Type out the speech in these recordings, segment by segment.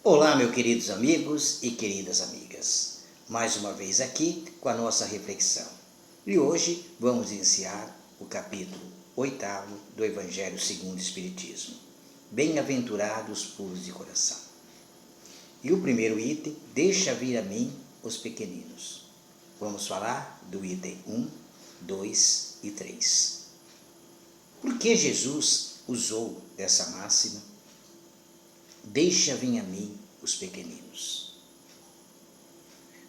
Olá, meus queridos amigos e queridas amigas. Mais uma vez aqui com a nossa reflexão. E hoje vamos iniciar o capítulo 8º do Evangelho segundo o Espiritismo. Bem-aventurados puros de coração. E o primeiro item, deixa vir a mim os pequeninos. Vamos falar do item 1, 2 e 3. Por que Jesus usou dessa máxima? Deixa vir a mim os pequeninos.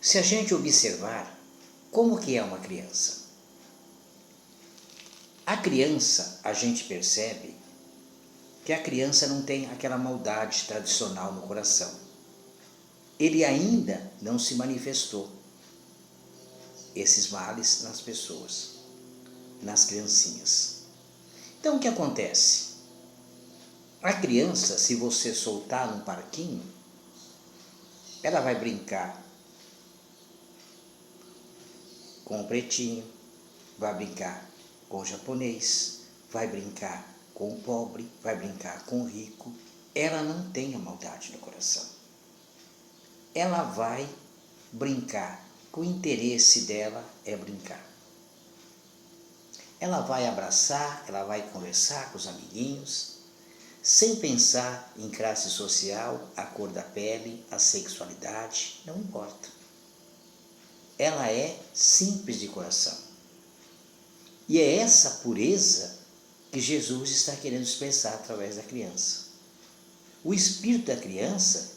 Se a gente observar, como que é uma criança? A criança, a gente percebe que a criança não tem aquela maldade tradicional no coração. Ele ainda não se manifestou, esses males nas pessoas, nas criancinhas. Então o que acontece? A criança, se você soltar num parquinho, ela vai brincar com o pretinho, vai brincar com o japonês, vai brincar com o pobre, vai brincar com o rico. Ela não tem a maldade no coração. Ela vai brincar, que o interesse dela é brincar. Ela vai abraçar, ela vai conversar com os amiguinhos, sem pensar em classe social, a cor da pele, a sexualidade, não importa. Ela é simples de coração. E é essa pureza que Jesus está querendo expressar através da criança. O espírito da criança,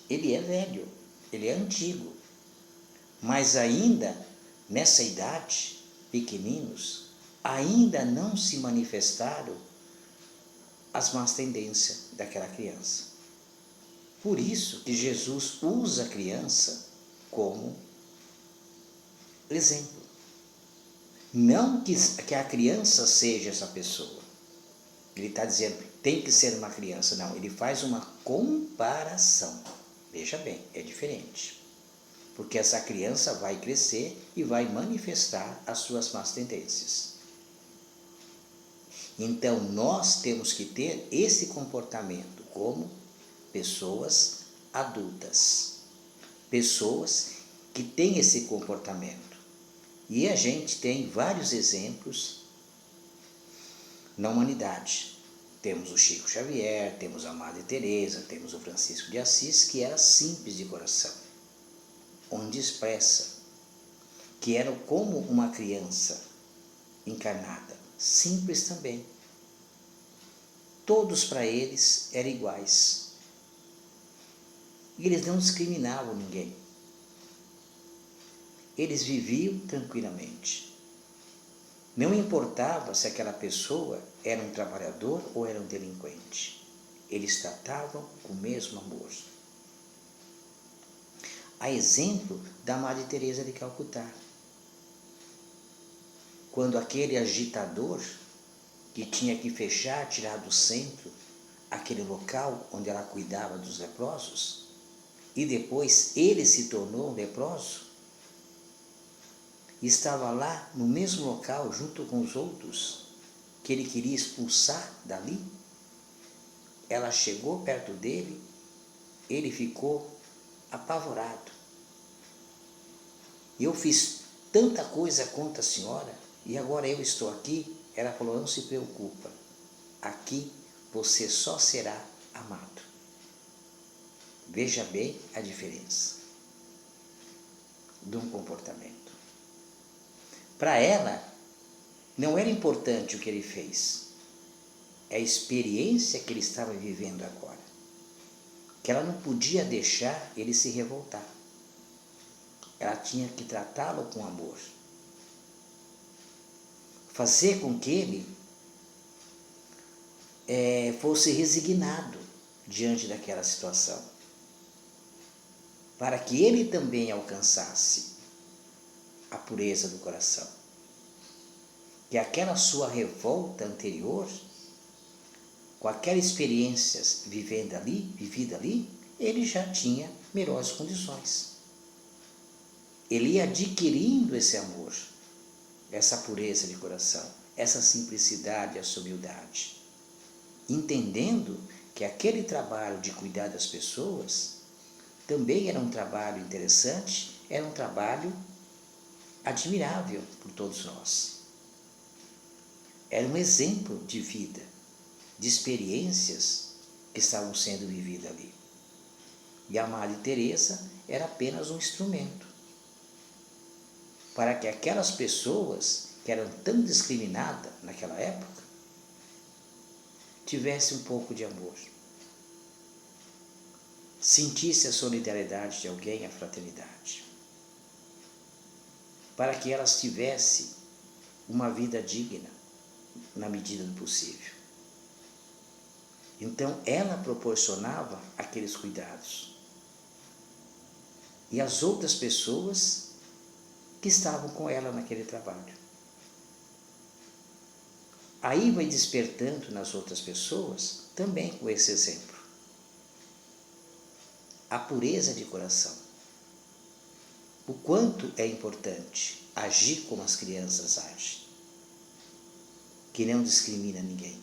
ele é velho, ele é antigo, mas ainda nessa idade, pequeninos, ainda não se manifestaram as más tendências daquela criança. Por isso que Jesus usa a criança como exemplo. Não que a criança seja essa pessoa. Ele está dizendo, tem que ser uma criança. Não, ele faz uma comparação. Veja bem, é diferente. Porque essa criança vai crescer e vai manifestar as suas más tendências. Então, nós temos que ter esse comportamento como pessoas adultas. Pessoas que têm esse comportamento. E a gente tem vários exemplos na humanidade. Temos o Chico Xavier, temos a Madre Teresa, temos o Francisco de Assis, que era simples de coração, onde expressa que era como uma criança encarnada, simples também. Todos para eles eram iguais. E eles não discriminavam ninguém. Eles viviam tranquilamente. Não importava se aquela pessoa era um trabalhador ou era um delinquente. Eles tratavam com o mesmo amor. A exemplo da Madre Teresa de Calcutá. Quando aquele agitador que tinha que fechar, tirar do centro, aquele local onde ela cuidava dos leprosos, e depois ele se tornou um leproso, e estava lá no mesmo local, junto com os outros, que ele queria expulsar dali, ela chegou perto dele, ele ficou apavorado. Eu fiz tanta coisa contra a senhora, e agora eu estou aqui. Ela falou, não se preocupa, aqui você só será amado. Veja bem a diferença de um comportamento. Para ela, não era importante o que ele fez, é a experiência que ele estava vivendo agora, que ela não podia deixar ele se revoltar. Ela tinha que tratá-lo com amor. Fazer com que ele fosse resignado diante daquela situação, para que ele também alcançasse a pureza do coração. Que aquela sua revolta anterior, com aquelas experiências vivida ali, ele já tinha melhores condições. Ele ia adquirindo esse amor, essa pureza de coração, essa simplicidade, essa humildade, entendendo que aquele trabalho de cuidar das pessoas também era um trabalho interessante, era um trabalho admirável por todos nós. Era um exemplo de vida, de experiências que estavam sendo vividas ali. E a Madre Teresa era apenas um instrumento para que aquelas pessoas que eram tão discriminadas naquela época tivessem um pouco de amor, sentisse a solidariedade de alguém, a fraternidade, para que elas tivessem uma vida digna na medida do possível. Então ela proporcionava aqueles cuidados. E as outras pessoas que estavam com ela naquele trabalho. Aí vai despertando nas outras pessoas também com esse exemplo. A pureza de coração. O quanto é importante agir como as crianças agem, que não discrimina ninguém.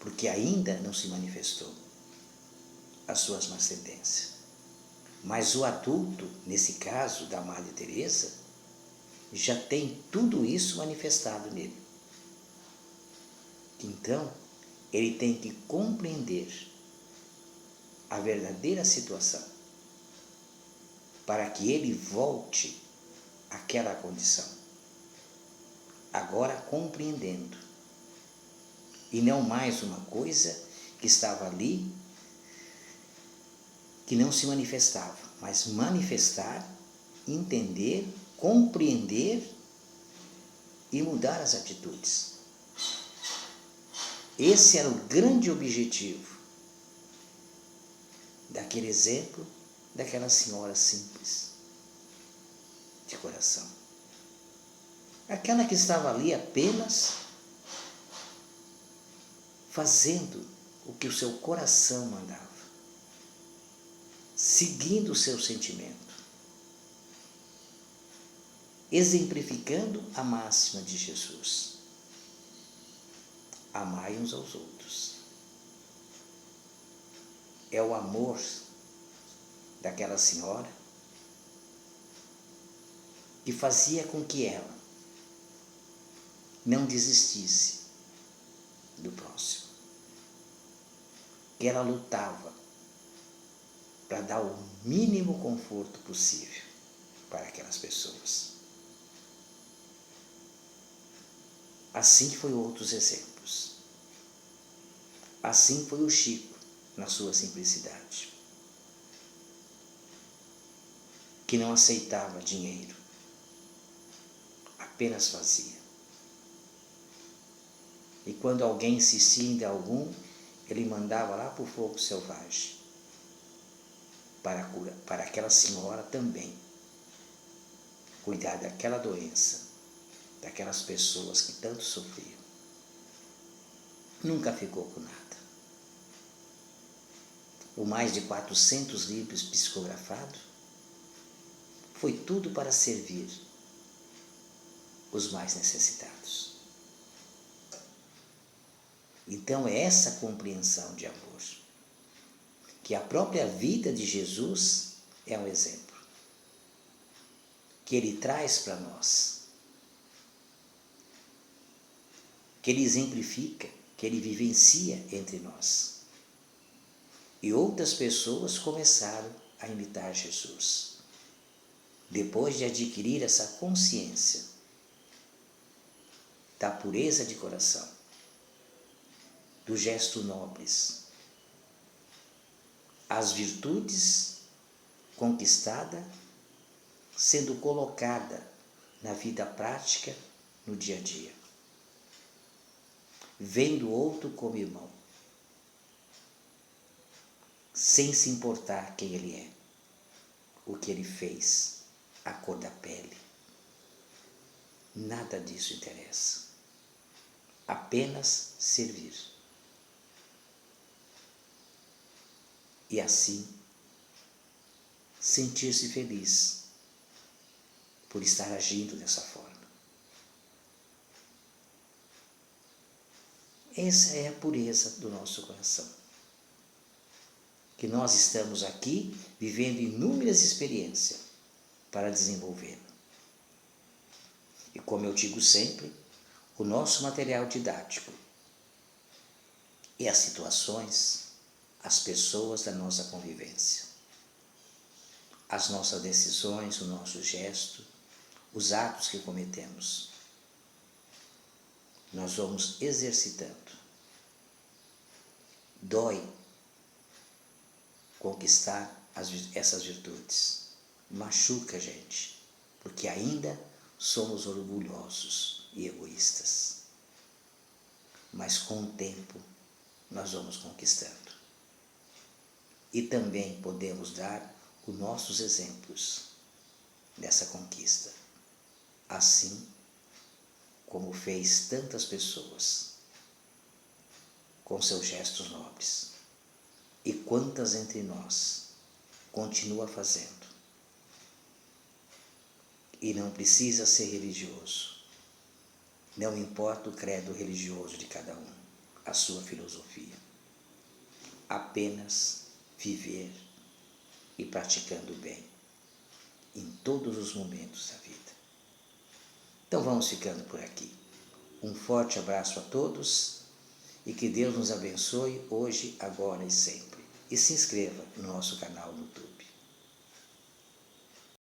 Porque ainda não se manifestou as suas más tendências. Mas o adulto, nesse caso da Madre Teresa, já tem tudo isso manifestado nele. Então, ele tem que compreender a verdadeira situação para que ele volte àquela condição. Agora compreendendo. E não mais uma coisa que estava ali, que não se manifestava, mas manifestar, entender, compreender e mudar as atitudes. Esse era o grande objetivo daquele exemplo, daquela senhora simples, de coração. Aquela que estava ali apenas fazendo o que o seu coração mandava, seguindo o seu sentimento, exemplificando a máxima de Jesus: amai uns aos outros. É o amor daquela senhora que fazia com que ela não desistisse do próximo, que ela lutava para dar o mínimo conforto possível para aquelas pessoas. Assim foi outros exemplos. Assim foi o Chico, na sua simplicidade, que não aceitava dinheiro, apenas fazia. E quando alguém insistia em dar algum, ele mandava lá para o fogo selvagem, para aquela senhora também cuidar daquela doença, daquelas pessoas que tanto sofriam. Nunca ficou com nada. O mais de 400 livros psicografados foi tudo para servir os mais necessitados. Então é essa compreensão de amor, que a própria vida de Jesus é um exemplo, que ele traz para nós, que ele exemplifica, que ele vivencia entre nós. E outras pessoas começaram a imitar Jesus, depois de adquirir essa consciência da pureza de coração, dos gestos nobres, as virtudes conquistadas sendo colocada na vida prática, no dia a dia, vendo o outro como irmão, sem se importar quem ele é, o que ele fez, a cor da pele. Nada disso interessa. Apenas servir. E assim, sentir-se feliz por estar agindo dessa forma. Essa é a pureza do nosso coração. Que nós estamos aqui vivendo inúmeras experiências para desenvolvê-lo. E como eu digo sempre, o nosso material didático e as situações, as pessoas da nossa convivência, as nossas decisões, o nosso gesto, os atos que cometemos. Nós vamos exercitando. Dói conquistar essas virtudes. Machuca a gente, porque ainda somos orgulhosos e egoístas. Mas com o tempo nós vamos conquistando. E também podemos dar os nossos exemplos nessa conquista. Assim como fez tantas pessoas com seus gestos nobres. E quantas entre nós continua fazendo. E não precisa ser religioso. Não importa o credo religioso de cada um, a sua filosofia. Apenas viver e praticando o bem em todos os momentos da vida. Então vamos ficando por aqui. Um forte abraço a todos e que Deus nos abençoe hoje, agora e sempre. E se inscreva no nosso canal no YouTube.